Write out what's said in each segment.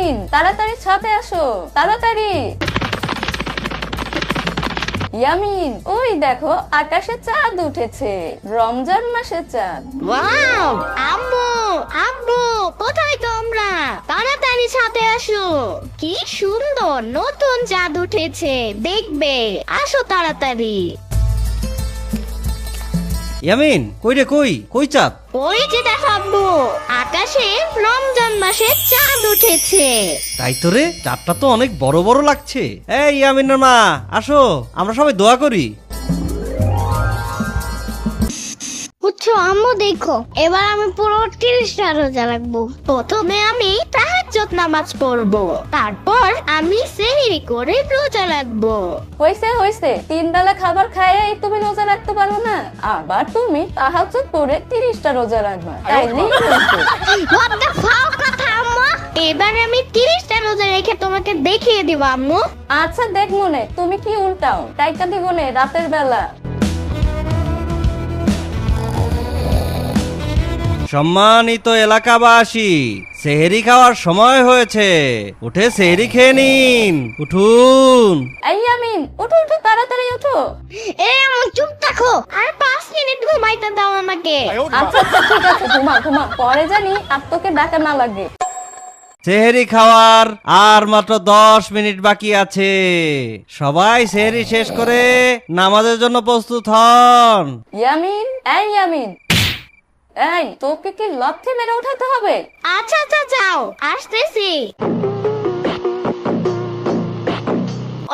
ইয়ামিন তাড়াতাড়ি ছাদে আসো, তাড়াতাড়ি। ইয়ামিন ওই দেখো আকাশে চাঁদ উঠেছে, রমজান মাসের চাঁদ। ওয়াও আম্মু আব্বু কোথায় তোমরা? তাড়াতাড়ি ছাদে আসো, কি সুন্দর নতুন চাঁদ উঠেছে, দেখবে, আসো তাড়াতাড়ি। ইয়ামিন কই রে, কই কই চাঁদ? ওই যে দেখো আব্বু, আকাশে রমজান মাসে চাঁদ উঠেছে। তাই তো রে, চাঁদটা তো অনেক বড় বড় লাগছে। এই ইয়ামিনের মা আসো, আমরা সবাই দোয়া করি। বুঝছো আম্মু, দেখো এবার আমি পুরো 30টা রোজা রাখবো। প্রথমে আমি তাহাজ্জুদ নামাজ পড়বো, তারপর আমি সেহরি করে রোজা রাখবো। হইছে হইছে, 3 বেলা খাবার খাইয়ে তুমি রোজা রাখতে পারো না, আবার তুমি তাহাজ্জুদ পড়ে 30টা রোজা রাখবা, তাইলেই হইছে। What the fuck কথা আম্মু, এবার আমি 30টা রোজা রেখে তোমাকে দেখিয়ে দিব আম্মু। আচ্ছা দেখ মনে, তুমি কি উল্টাও, টাইকা দিব নে রাতের বেলা। সম্মানিত এলাকাবাসী, সেহরি খাওয়ার সময় হয়েছে, উঠে সেহরি খেয়ে নিন, উঠুন। এই ইয়ামিন উঠো উঠো, তাড়াতাড়ি উঠো। এ আম্মু চুপ থাকো, আর 5 মিনিট ঘুমাইতে দাও আমাকে। আচ্ছা আচ্ছা ঠিক আছে, ঘুমা ঘুমা, পরে জানি আর তোকে ডাকা না লাগে। সেহরি খাওয়ার আর মাত্র 10 মিনিট বাকি আছে, সবাই সেহরি শেষ করে নামাজের জন্য প্রস্তুত হন। ইয়ামিন এই ইয়ামিন, এই তোকে কি লাথি মেরে উঠাতে হবে? আচ্ছা আচ্ছা যাও, আসতেছি।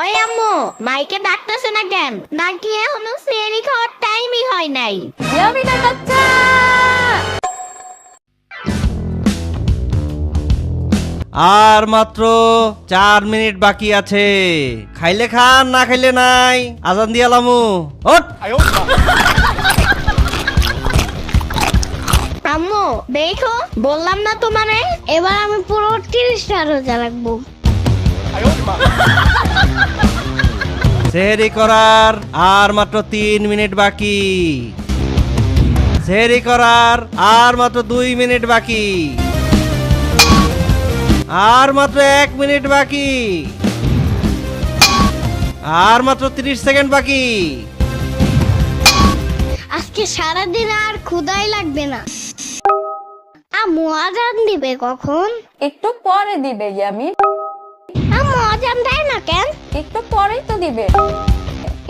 ওই আম্মু, মাইকে ডাকতেছে না কেন? নাকি এখনো সেহরি খাওয়ার টাইমই হয় নাই? ইয়ামিনের বাচ্চা, আর মাত্র 4 মিনিট বাকি আছে, খাইলে খান না খাইলে নাই, আজান দিয়ালামু, ওঠ। আম্মু দেখো, বললাম না তোমারে, এবার আমি পুরো 30টা রোজা রাখবো। সেহরি করার আর মাত্র 3 মিনিট বাকি, সেহরি করার আর মাত্র 2 মিনিট বাকি, আর মাত্র 1 মিনিট বাকি, আর মাত্র 30 সেকেন্ড বাকি। আজকে সারাদিন আর ক্ষুধাই লাগবে না। আম্মু আজান দিবে কখন? একটু পরে দিবে ইয়ামিন, আম্মু আজান দেয় না কেন? একটু পরেই তো দিবে।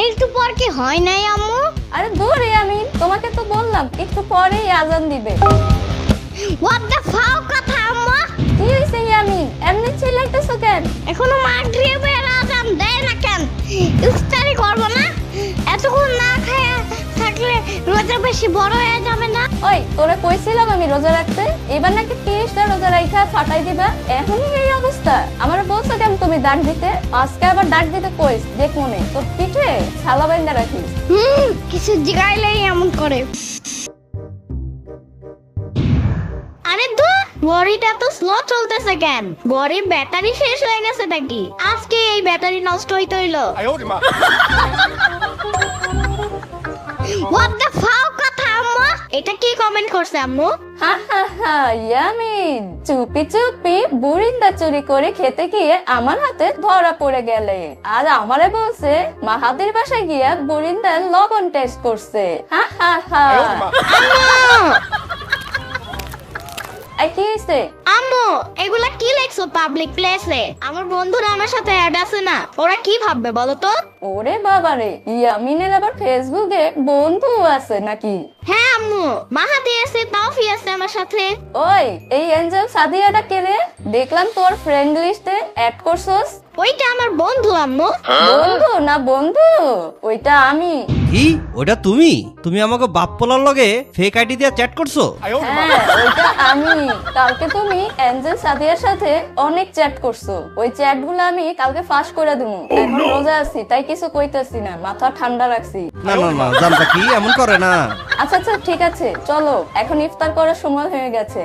একটু পর কি হয় নাই আম্মু? আরে দূর ইয়ামিন, তোমাকে তো বললাম একটু পরেই আজান দিবে। What the fuck কথা আম্মু? কি হইছে ইয়ামিন, এমনি চিল্লাইতেছো কেন? এখনো মাগরিবের আজান দেয় না কেন? ইফতারি করব না? এতক্ষণ না খায়া থাকলে রোজা বেশি বড় হয়ে যাবে না? ওই তোরে কইছিলাম আমি রোজা রাখতে, এবার নাকি 30টা রোজা রাইখা ফাটাই দিবা, এখনই এই অবস্থা। আমার বলছো কেন তুমি ডাক দিতে, আজকে আবার ডাক দিতে কইস, দেখ মনে তোর পিঠে ছালা বাইন্দা রাখিস। কিছু জিগাইলেই এমন করে। আরে ধুর, ঘড়িটা তো স্লো চলতেছে কেন? ঘড়ির ব্যাটারি শেষ হয়ে গেছে নাকি? আজকে এই ব্যাটারি নষ্ট হইতে হইলো। What the fuck কথা আম্মু? এটা কি কমেন্ট করছে আম্মু? হা হা হা ইয়ামিন, চুপি চুপি বুরিন্দা চুরি করে খেতে গিয়ে আমার হাতে ধরা পড়ে গেলে, আর আমারে বলছে মাহাদির বাসায় গিয়া বুরিন্দার লবণ টেস্ট করছে। হা হা হা। এই কি হইছে? আম্মু এগুলা কি লেখছো পাবলিক প্লেসে? আমার বন্ধুরা আমার সাথে অ্যাড আছে না, ওরা কি ভাববে বলো তো? ওরে বাবারে, ইয়ামিনের আবার ফেসবুকে বন্ধু আছে নাকি? হ্যাঁ আম্মু, মাহাদি আছে, তাওফি আছে আমার সাথে। ওই এই এঞ্জেল সাদিয়াটা কে রে? দেখলাম তোর ফ্রেন্ড লিস্টে অ্যাড করছস। ওইটা আমার বন্ধু আম্মু। বন্ধু না বন্ধু, ওইটা আমি। কি ওটা তুমি? তুমি আমাকে বাপ পোলার লগে ফেক আইডি দিয়ে চ্যাট করছো? হ্যাঁ ওইটা আমি। কালকে তুমি এঞ্জেল সাদিয়ার সাথে অনেক চ্যাট করছো, ওই চ্যাট গুলো আমি কালকে ফাঁস করে দেবো। এখন রোজা আছি তাই কিছু কইতেছি না, মাথা ঠান্ডা রাখছি। না না না, জানতা কি এমন করে না। আচ্ছা আচ্ছা ঠিক আছে, চলো এখন ইফতার করার সময় হয়ে গেছে।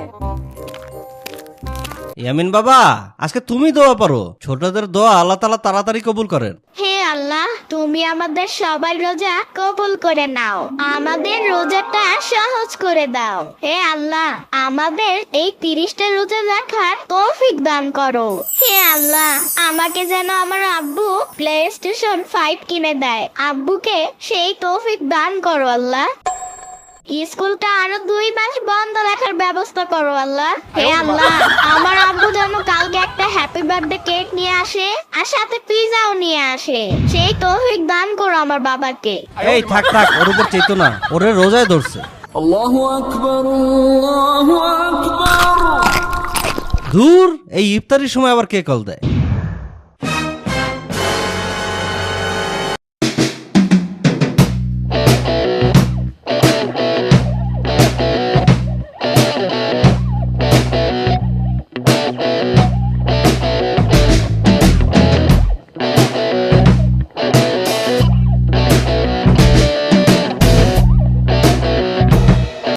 ইয়ামিন বাবা, আজকে তুমি দোয়া পারো, ছোটদের দোয়া আল্লাহ তাআলা তাড়াতাড়ি কবুল করেন। হে আল্লাহ, তুমি আমাদের সবার রোজা কবুল করে নাও, আমাদের রোজাটা সহজ করে দাও। হে আল্লাহ, আমাদের এই 30টা রোজা রাখার তৌফিক দান করো। হে আল্লাহ, আমাকে যেন আমার আব্বু প্লেস্টেশন 5 কিনে দেয়। আব্বুকে সেই তৌফিক দান করো আল্লাহ। স্কুলটা আরো 2 মাস বন্ধ রাখার ব্যবস্থা করো আল্লাহ। হে আল্লাহ, আমার আব্বু যেন কালকে একটা হ্যাপি বার্থডে কেক নিয়ে আসে আর সাথে পিজাও নিয়ে আসে। সেই তৌফিক দান করো আমার বাবাকে। এই থাক থাক, ওর উপর চেতো না, ওরে রোজায় ধরছে। দূর, এই ইফতারির সময় আবার কে কল দেয়?